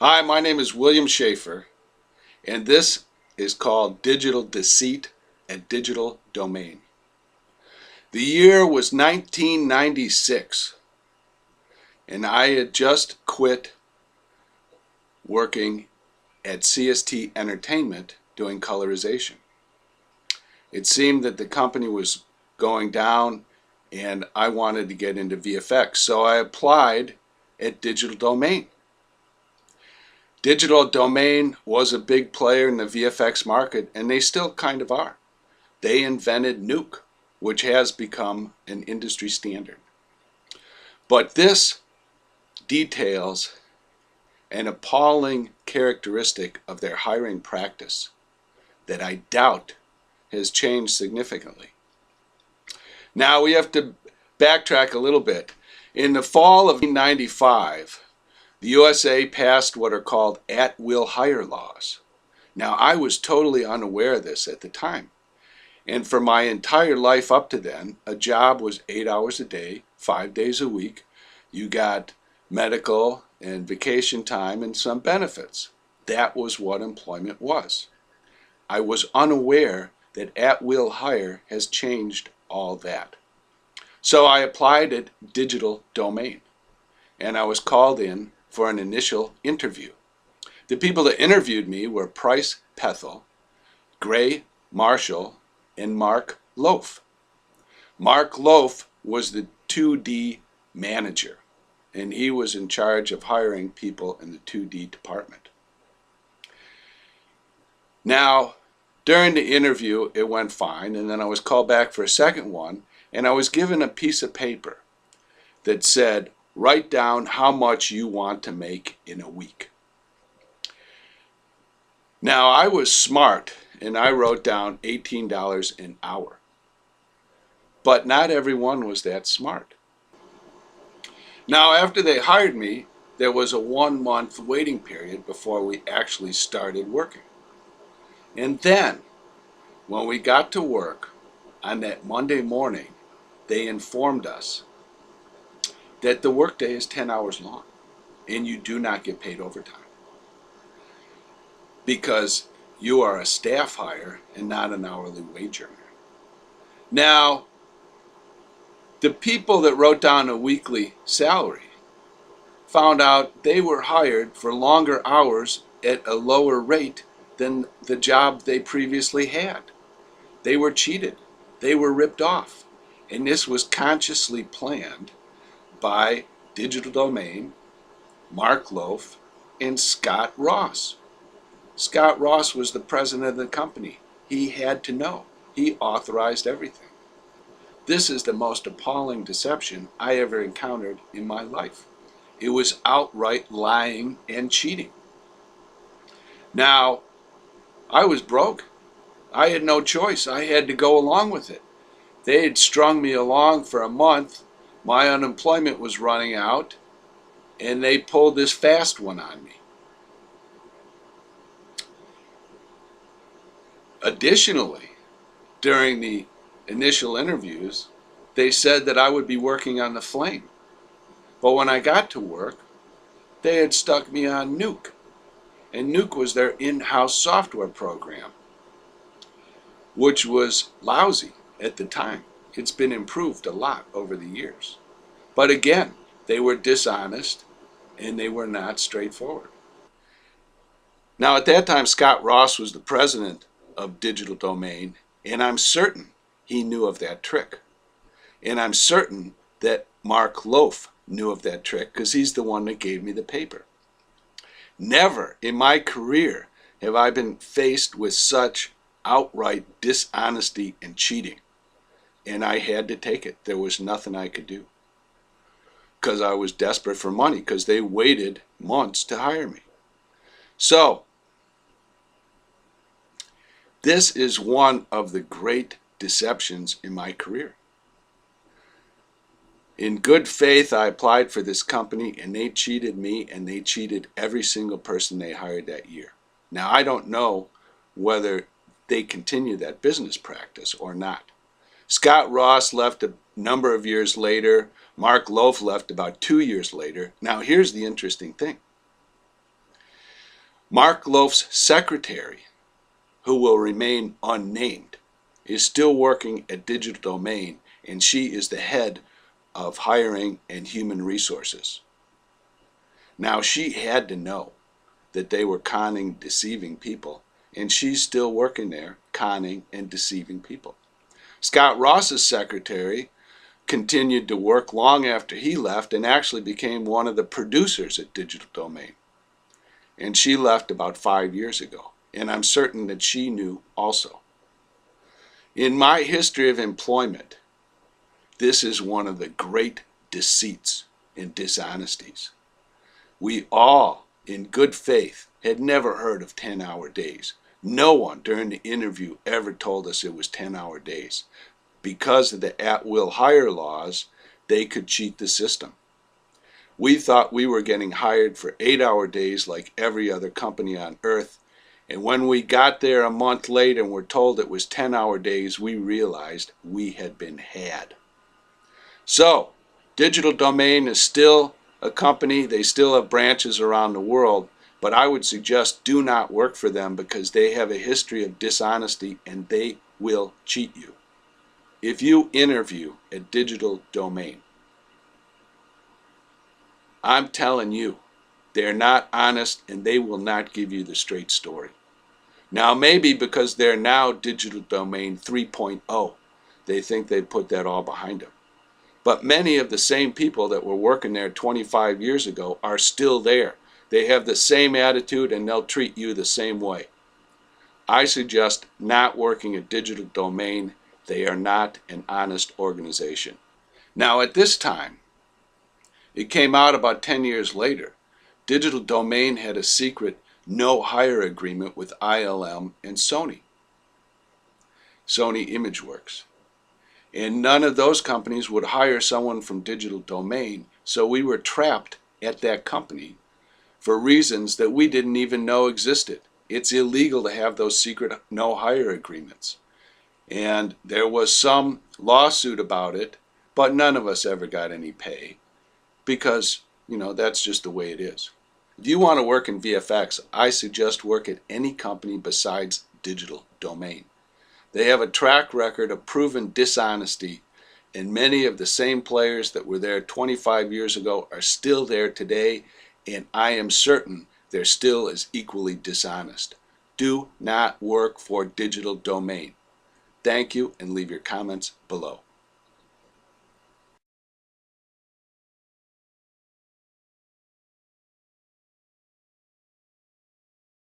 Hi, my name is William Schaeffer, and this is called Digital Deceit and Digital Domain. The year was 1996, and I had just quit working at CST Entertainment doing colorization. It seemed that the company was going down, and I wanted to get into VFX, so I applied at Digital Domain. Digital Domain was a big player in the VFX market, and they still kind of are. They invented Nuke, which has become an industry standard. But this details an appalling characteristic of their hiring practice that I doubt has changed significantly. Now we have to backtrack a little bit. In the fall of 1995, the USA passed what are called AtWill Hire laws. Now, I was totally unaware of this at the time. And for my entire life up to then, a job was 8 hours a day, 5 days a week. You got medical and vacation time and some benefits. That was what employment was. I was unaware that AtWill Hire has changed all that. So I applied at Digital Domain, and I was called in for an initial interview. The people that interviewed me were Price Pethel, Gray Marshall, and Mark Loaf. Mark Loaf was the 2D manager, and he was in charge of hiring people in the 2D department. Now, during the interview, it went fine, and then I was called back for a second one, and I was given a piece of paper that said, write down how much you want to make in a week. Now, I was smart, and I wrote down $18 an hour. But not everyone was that smart. Now, after they hired me, there was a 1-month waiting period before we actually started working. And then, when we got to work on that Monday morning, they informed us that the workday is 10 hours long, and you do not get paid overtime because you are a staff hire and not an hourly wage earner. Now, the people that wrote down a weekly salary found out they were hired for longer hours at a lower rate than the job they previously had. They were cheated. They were ripped off. And this was consciously planned by Digital Domain, Mark Loaf, and Scott Ross. Scott Ross was the president of the company. He had to know. He authorized everything. This is the most appalling deception I ever encountered in my life. It was outright lying and cheating. Now, I was broke. I had no choice. I had to go along with it. They had strung me along for a month. My unemployment was running out, and they pulled this fast one on me. Additionally, during the initial interviews, they said that I would be working on the Flame. But when I got to work, they had stuck me on Nuke. And Nuke was their in-house software program, which was lousy at the time. It's been improved a lot over the years. But again, they were dishonest and they were not straightforward. Now, at that time, Scott Ross was the president of Digital Domain, and I'm certain he knew of that trick. And I'm certain that Mark Loaf knew of that trick because he's the one that gave me the paper. Never in my career have I been faced with such outright dishonesty and cheating. And I had to take it. There was nothing I could do because I was desperate for money because they waited months to hire me. So, this is one of the great deceptions in my career. In good faith, I applied for this company, and they cheated me, and they cheated every single person they hired that year. Now, I don't know whether they continue that business practice or not. Scott Ross left a number of years later. Mark Loaf left about 2 years later. Now, here's the interesting thing. Mark Loaf's secretary, who will remain unnamed, is still working at Digital Domain, and she is the head of hiring and human resources. Now, she had to know that they were conning, deceiving people, and she's still working there, conning and deceiving people. Scott Ross's secretary continued to work long after he left and actually became one of the producers at Digital Domain. And she left about 5 years ago, and I'm certain that she knew also. In my history of employment, this is one of the great deceits and dishonesties. We all, in good faith, had never heard of 10-hour days. No one during the interview ever told us it was 10-hour days. Because of the AtWill Hire laws, they could cheat the system. We thought we were getting hired for 8-hour days like every other company on earth, and when we got there a month later and were told it was 10-hour days, we realized we had been had. So, Digital Domain is still a company, they still have branches around the world, but I would suggest do not work for them because they have a history of dishonesty and they will cheat you. If you interview at Digital Domain, I'm telling you, they're not honest and they will not give you the straight story. Now, maybe because they're now Digital Domain 3.0, they think they put that all behind them. But many of the same people that were working there 25 years ago are still there. They have the same attitude and they'll treat you the same way. I suggest not working at Digital Domain. They are not an honest organization. Now, at this time, it came out about 10 years later, Digital Domain had a secret no-hire agreement with ILM and Sony ImageWorks. And none of those companies would hire someone from Digital Domain, so we were trapped at that company for reasons that we didn't even know existed. It's illegal to have those secret no-hire agreements. And there was some lawsuit about it, but none of us ever got any pay because, that's just the way it is. If you want to work in VFX, I suggest work at any company besides Digital Domain. They have a track record of proven dishonesty, and many of the same players that were there 25 years ago are still there today, and I am certain they're still as equally dishonest. Do not work for Digital Domain. Thank you, and leave your comments below.